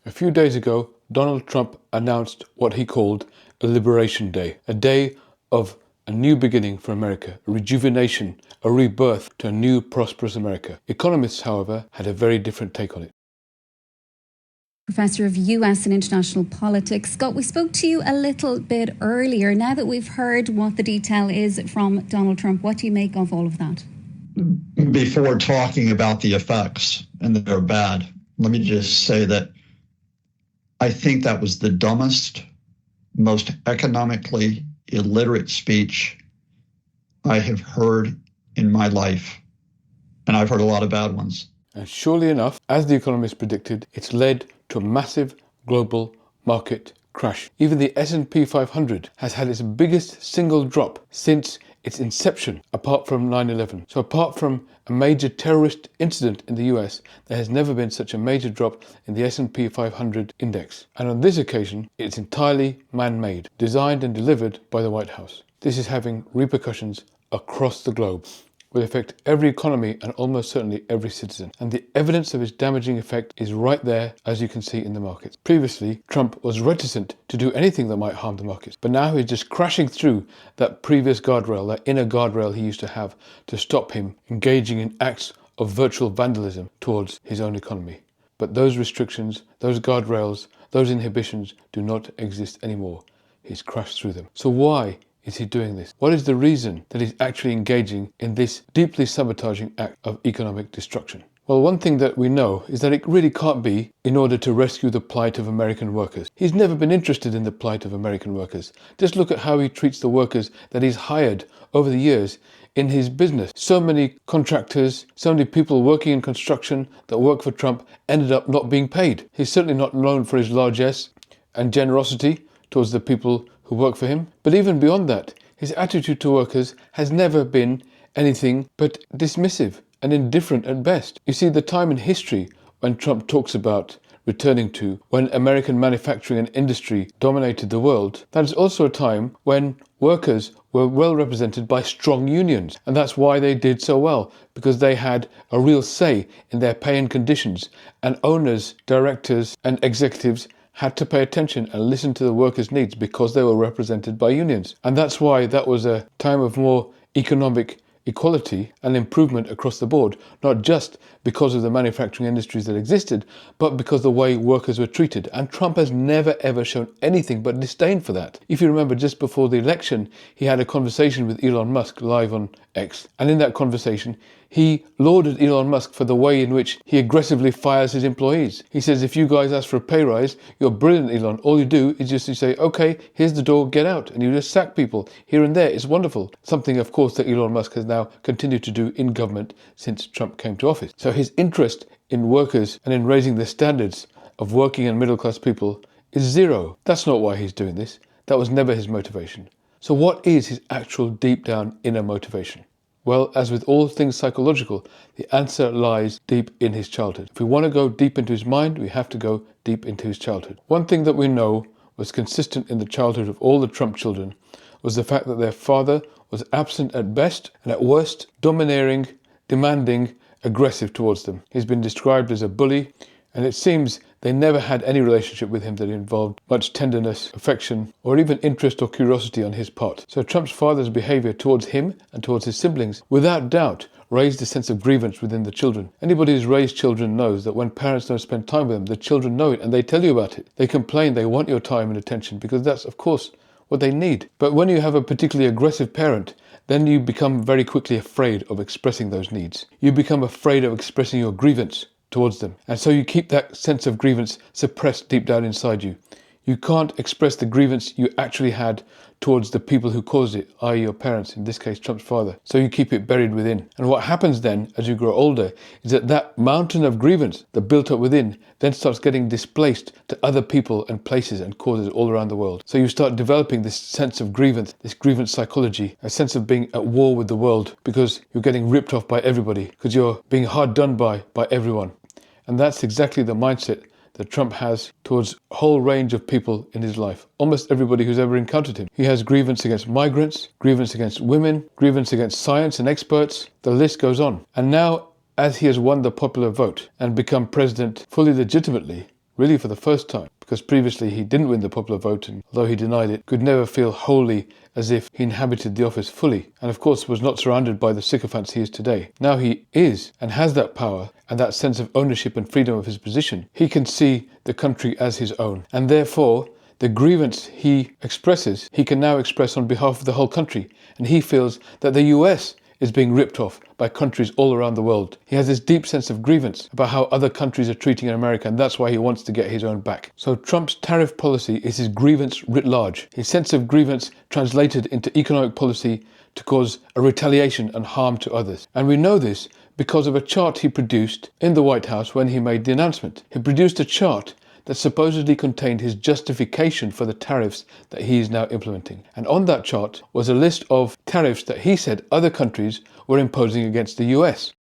A few days ago, Donald Trump announced what he called a Liberation Day, a day of a new beginning for America, a rejuvenation, a rebirth to a new prosperous America. Economists, however, had a very different take on it. Professor of US and International Politics. Scott, we spoke to you a little bit earlier. Now that we've heard what the detail is from Donald Trump, what do you make of all of that? Before talking about the effects, and they're bad, let me just say that I think that was the dumbest, most economically illiterate speech I have heard in my life. And I've heard a lot of bad ones. And surely enough, as the economists predicted, it's led to a massive global market crash. Even the S&P 500 has had its biggest single drop since its inception, apart from 9/11. So apart from a major terrorist incident in the US, there has never been such a major drop in the S&P 500 index. And on this occasion, it's entirely man-made, designed and delivered by the White House. This is having repercussions across the globe, will affect every economy and almost certainly every citizen. And the evidence of its damaging effect is right there, as you can see in the markets. Previously, Trump was reticent to do anything that might harm the markets, but now he's just crashing through that previous guardrail, that inner guardrail he used to have to stop him engaging in acts of virtual vandalism towards his own economy. But those restrictions, those guardrails, those inhibitions do not exist anymore. He's crashed through them. So why is he doing this? What is the reason that he's actually engaging in this deeply sabotaging act of economic destruction? Well, one thing that we know is that it really can't be in order to rescue the plight of American workers. He's never been interested in the plight of American workers. Just look at how he treats the workers that he's hired over the years in his business. So many contractors, so many people working in construction that work for Trump ended up not being paid. He's certainly not known for his largesse and generosity towards the people who work for him. But even beyond that, his attitude to workers has never been anything but dismissive and indifferent at best. You see, the time in history when Trump talks about returning to when American manufacturing and industry dominated the world, that is also a time when workers were well represented by strong unions. And that's why they did so well, because they had a real say in their pay and conditions. And owners, directors, and executives had to pay attention and listen to the workers' needs because they were represented by unions. And that's why that was a time of more economic equality and improvement across the board, not just because of the manufacturing industries that existed, but because the way workers were treated. And Trump has never ever shown anything but disdain for that. If you remember, just before the election, he had a conversation with Elon Musk live on X. And in that conversation, he lauded Elon Musk for the way in which he aggressively fires his employees. He says, if you guys ask for a pay rise, you're brilliant, Elon. All you do is just you say, okay, here's the door, get out. And you just sack people here and there. It's wonderful. Something, of course, that Elon Musk has now continued to do in government since Trump came to office. So his interest in workers and in raising the standards of working and middle-class people is zero. That's not why he's doing this. That was never his motivation. So what is his actual deep down inner motivation? Well, as with all things psychological, the answer lies deep in his childhood. If we want to go deep into his mind, we have to go deep into his childhood. One thing that we know was consistent in the childhood of all the Trump children was the fact that their father was absent at best and at worst, domineering, demanding, aggressive towards them. He's been described as a bully, and it seems they never had any relationship with him that involved much tenderness, affection, or even interest or curiosity on his part. So Trump's father's behavior towards him and towards his siblings, without doubt, raised a sense of grievance within the children. Anybody who's raised children knows that when parents don't spend time with them, the children know it and they tell you about it. They complain, they want your time and attention because that's, of course, what they need. But when you have a particularly aggressive parent, then you become very quickly afraid of expressing those needs. You become afraid of expressing your grievance towards them. And so you keep that sense of grievance suppressed deep down inside you. You can't express the grievance you actually had towards the people who caused it, i.e. your parents, in this case Trump's father. So you keep it buried within. And what happens then, as you grow older, is that that mountain of grievance that built up within then starts getting displaced to other people and places and causes all around the world. So you start developing this sense of grievance, this grievance psychology, a sense of being at war with the world because you're getting ripped off by everybody, because you're being hard done by everyone. And that's exactly the mindset that Trump has towards a whole range of people in his life. Almost everybody who's ever encountered him. He has grievance against migrants, grievance against women, grievance against science and experts. The list goes on. And now, as he has won the popular vote and become president fully legitimately, really for the first time, because previously he didn't win the popular vote, and although he denied it, could never feel wholly as if he inhabited the office fully, and of course was not surrounded by the sycophants he is today. Now he is and has that power and that sense of ownership and freedom of his position. He can see the country as his own, and therefore the grievance he expresses, he can now express on behalf of the whole country, and he feels that the US is being ripped off by countries all around the world. He has this deep sense of grievance about how other countries are treating America, and that's why he wants to get his own back. So Trump's tariff policy is his grievance writ large. His sense of grievance translated into economic policy to cause a retaliation and harm to others. And we know this because of a chart he produced in the White House when he made the announcement. He produced a chart that supposedly contained his justification for the tariffs that he is now implementing. And on that chart was a list of tariffs that he said other countries were imposing against the US.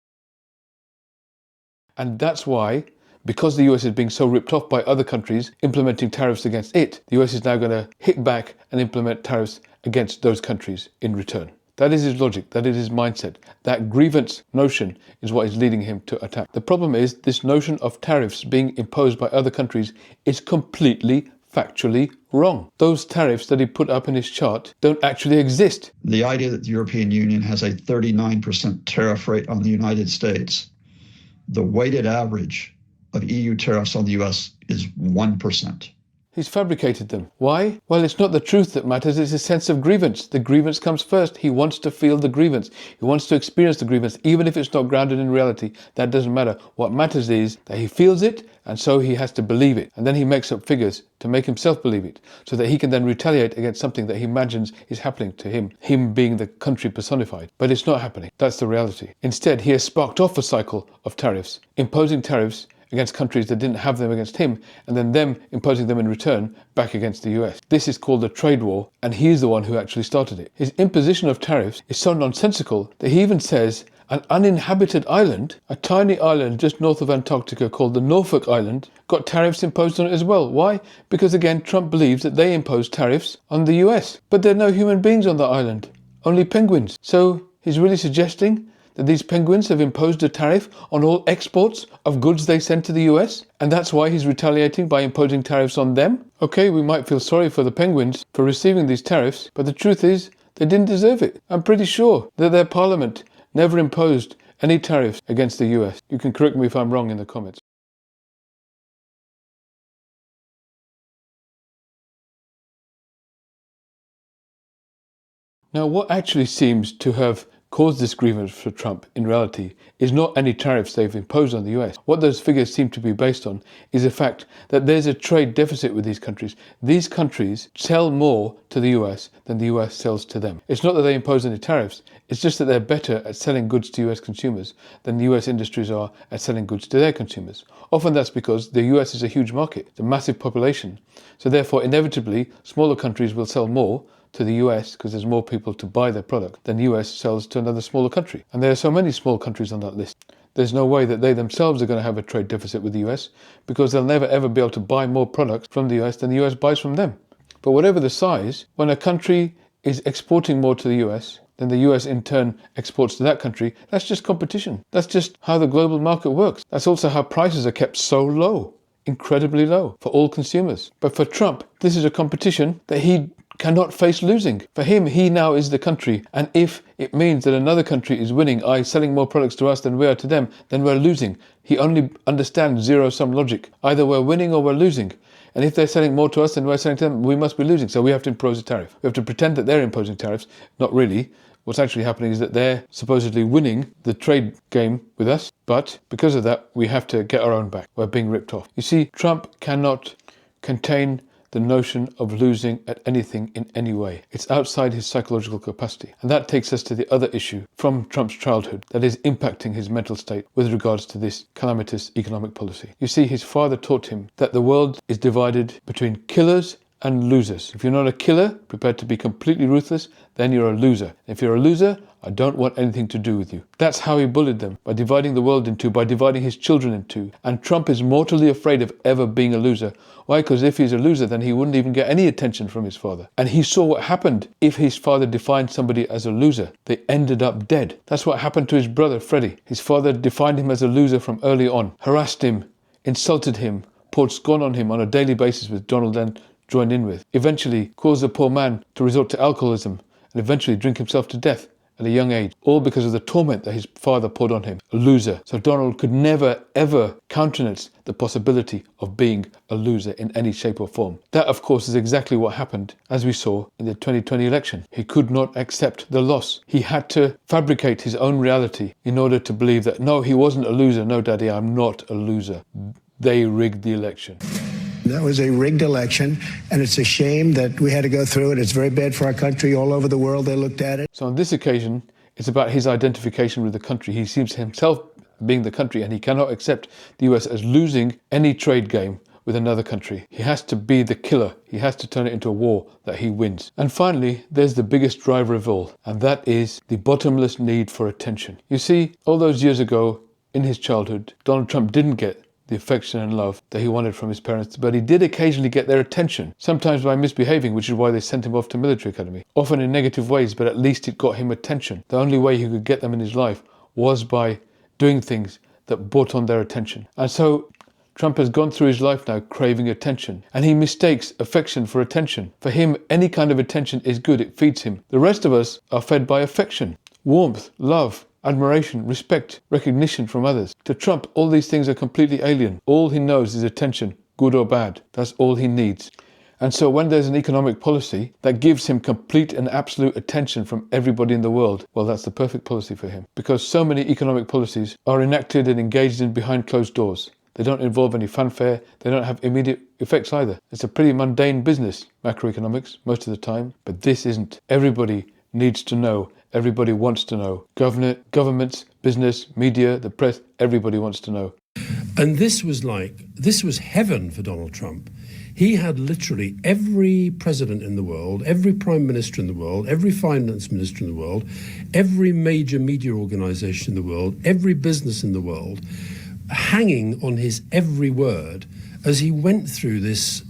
And that's why, because the US is being so ripped off by other countries implementing tariffs against it, the US is now going to hit back and implement tariffs against those countries in return. That is his logic, that is his mindset. That grievance notion is what is leading him to attack. The problem is this notion of tariffs being imposed by other countries is completely factually wrong. Those tariffs that he put up in his chart don't actually exist. The idea that the European Union has a 39% tariff rate on the United States, the weighted average of EU tariffs on the US is 1%. He's fabricated them. Why? Well, it's not the truth that matters, it's a sense of grievance. The grievance comes first. He wants to feel the grievance. He wants to experience the grievance, even if it's not grounded in reality. That doesn't matter. What matters is that he feels it, and so he has to believe it. And then he makes up figures to make himself believe it, so that he can then retaliate against something that he imagines is happening to him being the country personified. But it's not happening. That's the reality. Instead, he has sparked off a cycle of tariffs, imposing tariffs against countries that didn't have them against him, and then them imposing them in return back against the US. This is called a trade war, and he's the one who actually started it. His imposition of tariffs is so nonsensical that he even says an uninhabited island, a tiny island just north of Antarctica called the Norfolk Island, got tariffs imposed on it as well. Why? Because again, Trump believes that they impose tariffs on the US. But there are no human beings on the island, only penguins. So he's really suggesting that these penguins have imposed a tariff on all exports of goods they send to the US, and that's why he's retaliating by imposing tariffs on them? Okay, we might feel sorry for the penguins for receiving these tariffs, but the truth is, they didn't deserve it. I'm pretty sure that their parliament never imposed any tariffs against the US. You can correct me if I'm wrong in the comments. Now, what actually seems to have caused this grievance for Trump in reality is not any tariffs they've imposed on the US. What those figures seem to be based on is the fact that there's a trade deficit with these countries. These countries sell more to the US than the US sells to them. It's not that they impose any tariffs, it's just that they're better at selling goods to US consumers than the US industries are at selling goods to their consumers. Often that's because the US is a huge market, it's a massive population. So therefore, inevitably, smaller countries will sell more to the US because there's more people to buy their product than the US sells to another smaller country. And there are so many small countries on that list. There's no way that they themselves are going to have a trade deficit with the US because they'll never ever be able to buy more products from the US than the US buys from them. But whatever the size, when a country is exporting more to the US than the US in turn exports to that country, that's just competition. That's just how the global market works. That's also how prices are kept so low, incredibly low for all consumers. But for Trump, this is a competition that he cannot face losing. For him, he now is the country, and if it means that another country is winning, i.e. selling more products to us than we are to them, then we're losing. He only understands zero-sum logic. Either we're winning or we're losing. And if they're selling more to us than we're selling to them, we must be losing. So we have to impose a tariff. We have to pretend that they're imposing tariffs. Not really. What's actually happening is that they're supposedly winning the trade game with us, but because of that, we have to get our own back. We're being ripped off. You see, Trump cannot contain the notion of losing at anything in any way. It's outside his psychological capacity. And that takes us to the other issue from Trump's childhood that is impacting his mental state with regards to this calamitous economic policy. You see, his father taught him that the world is divided between killers and losers. If you're not a killer, prepared to be completely ruthless, then you're a loser. If you're a loser, I don't want anything to do with you. That's how he bullied them, by dividing the world in two, by dividing his children in two. And Trump is mortally afraid of ever being a loser. Why? Because if he's a loser, then he wouldn't even get any attention from his father. And he saw what happened if his father defined somebody as a loser. They ended up dead. That's what happened to his brother, Freddie. His father defined him as a loser from early on, harassed him, insulted him, poured scorn on him on a daily basis, which Donald then joined in with, eventually caused the poor man to resort to alcoholism and eventually drink himself to death at a young age, all because of the torment that his father poured on him, a loser. So Donald could never, ever countenance the possibility of being a loser in any shape or form. That, of course, is exactly what happened, as we saw in the 2020 election. He could not accept the loss. He had to fabricate his own reality in order to believe that, no, he wasn't a loser. No, Daddy, I'm not a loser. They rigged the election. That was a rigged election, and it's a shame that we had to go through it. It's very bad for our country. All over the world, they looked at it. So on this occasion, it's about his identification with the country. He sees himself being the country, and he cannot accept the US as losing any trade game with another country. He has to be the killer. He has to turn it into a war that he wins. And finally, there's the biggest driver of all, and that is the bottomless need for attention. You see, all those years ago, in his childhood, Donald Trump didn't get the affection and love that he wanted from his parents, but he did occasionally get their attention, sometimes by misbehaving, which is why they sent him off to military academy, often in negative ways, but at least it got him attention. The only way he could get them in his life was by doing things that brought on their attention. And so Trump has gone through his life now craving attention, and he mistakes affection for attention. For him, any kind of attention is good, it feeds him. The rest of us are fed by affection, warmth, love, admiration, respect, recognition from others. To Trump, all these things are completely alien. All he knows is attention, good or bad. That's all he needs. And so when there's an economic policy that gives him complete and absolute attention from everybody in the world, well, that's the perfect policy for him. Because so many economic policies are enacted and engaged in behind closed doors. They don't involve any fanfare. They don't have immediate effects either. It's a pretty mundane business, macroeconomics, most of the time. But this isn't. Everybody needs to know. Everybody wants to know. Governments, business, media, the press, everybody wants to know. And this was heaven for Donald Trump. He had literally every president in the world, every prime minister in the world, every finance minister in the world, every major media organization in the world, every business in the world, hanging on his every word as he went through this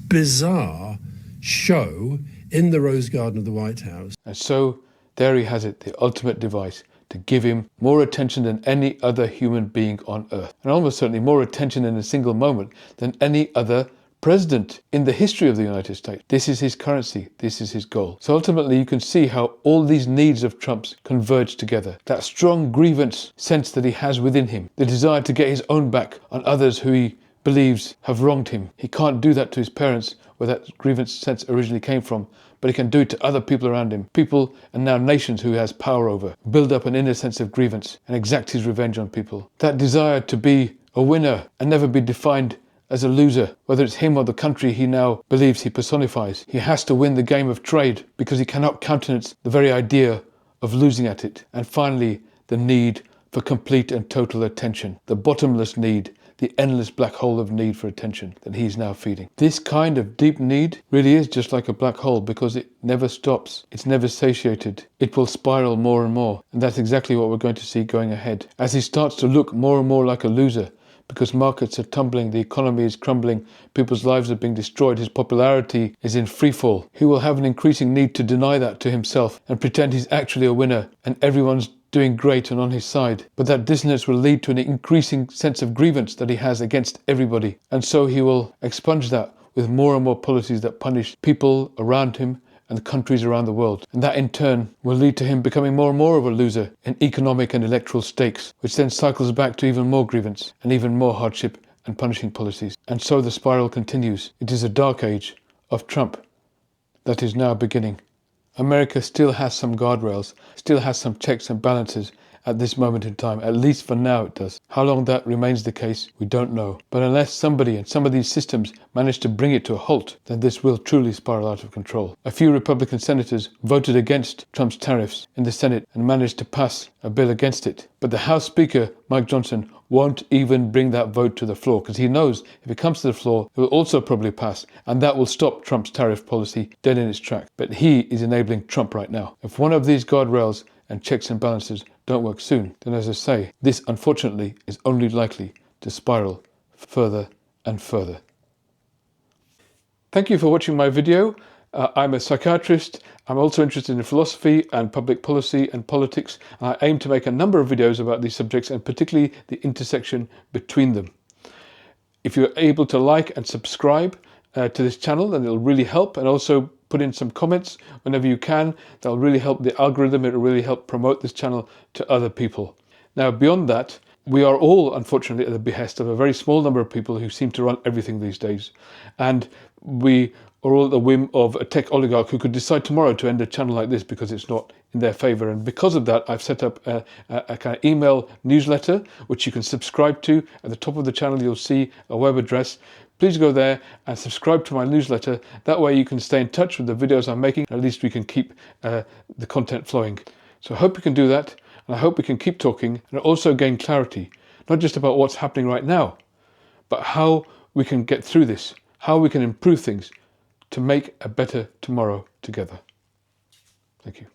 bizarre show in the Rose Garden of the White House. And so there he has it, the ultimate device to give him more attention than any other human being on earth. And almost certainly more attention in a single moment than any other president in the history of the United States. This is his currency. This is his goal. So ultimately you can see how all these needs of Trump's converge together. That strong grievance sense that he has within him, the desire to get his own back on others who he believes have wronged him. He can't do that to his parents, where that grievance sense originally came from, but he can do it to other people around him, people and now nations who he has power over, build up an inner sense of grievance and exact his revenge on people. That desire to be a winner and never be defined as a loser, whether it's him or the country he now believes he personifies. He has to win the game of trade because he cannot countenance the very idea of losing at it. And finally, the need for complete and total attention, the bottomless need, the endless black hole of need for attention that he's now feeding. This kind of deep need really is just like a black hole because it never stops. It's never satiated. It will spiral more and more. And that's exactly what we're going to see going ahead. As he starts to look more and more like a loser, because markets are tumbling, the economy is crumbling, people's lives are being destroyed, his popularity is in freefall. He will have an increasing need to deny that to himself and pretend he's actually a winner and everyone's doing great and on his side. But that dissonance will lead to an increasing sense of grievance that he has against everybody. And so he will expunge that with more and more policies that punish people around him and countries around the world. And that in turn will lead to him becoming more and more of a loser in economic and electoral stakes, which then cycles back to even more grievance and even more hardship and punishing policies. And so the spiral continues. It is a dark age of Trump that is now beginning. America still has some guardrails, still has some checks and balances at this moment in time. At least for now it does. How long that remains the case, we don't know. But unless somebody and some of these systems manage to bring it to a halt, then this will truly spiral out of control. A few Republican senators voted against Trump's tariffs in the Senate and managed to pass a bill against it. But the House Speaker, Mike Johnson, won't even bring that vote to the floor because he knows if it comes to the floor, it will also probably pass, and that will stop Trump's tariff policy dead in its track. But he is enabling Trump right now. If one of these guardrails and checks and balances don't work soon, then as I say, this unfortunately is only likely to spiral further and further. Thank you for watching my video. I'm a psychiatrist. I'm also interested in philosophy and public policy and politics. And I aim to make a number of videos about these subjects and particularly the intersection between them. If you're able to like and subscribe to this channel, then it'll really help, and also put in some comments whenever you can. That'll really help the algorithm. It'll really help promote this channel to other people. Now, beyond that, we are all, unfortunately, at the behest of a very small number of people who seem to run everything these days. And we are all at the whim of a tech oligarch who could decide tomorrow to end a channel like this because it's not in their favor. And because of that, I've set up a kind of email newsletter, which you can subscribe to. At the top of the channel, you'll see a web address. Please go there and subscribe to my newsletter. That way you can stay in touch with the videos I'm making. At least we can keep the content flowing. So I hope you can do that. And I hope we can keep talking and also gain clarity, not just about what's happening right now, but how we can get through this, how we can improve things to make a better tomorrow together. Thank you.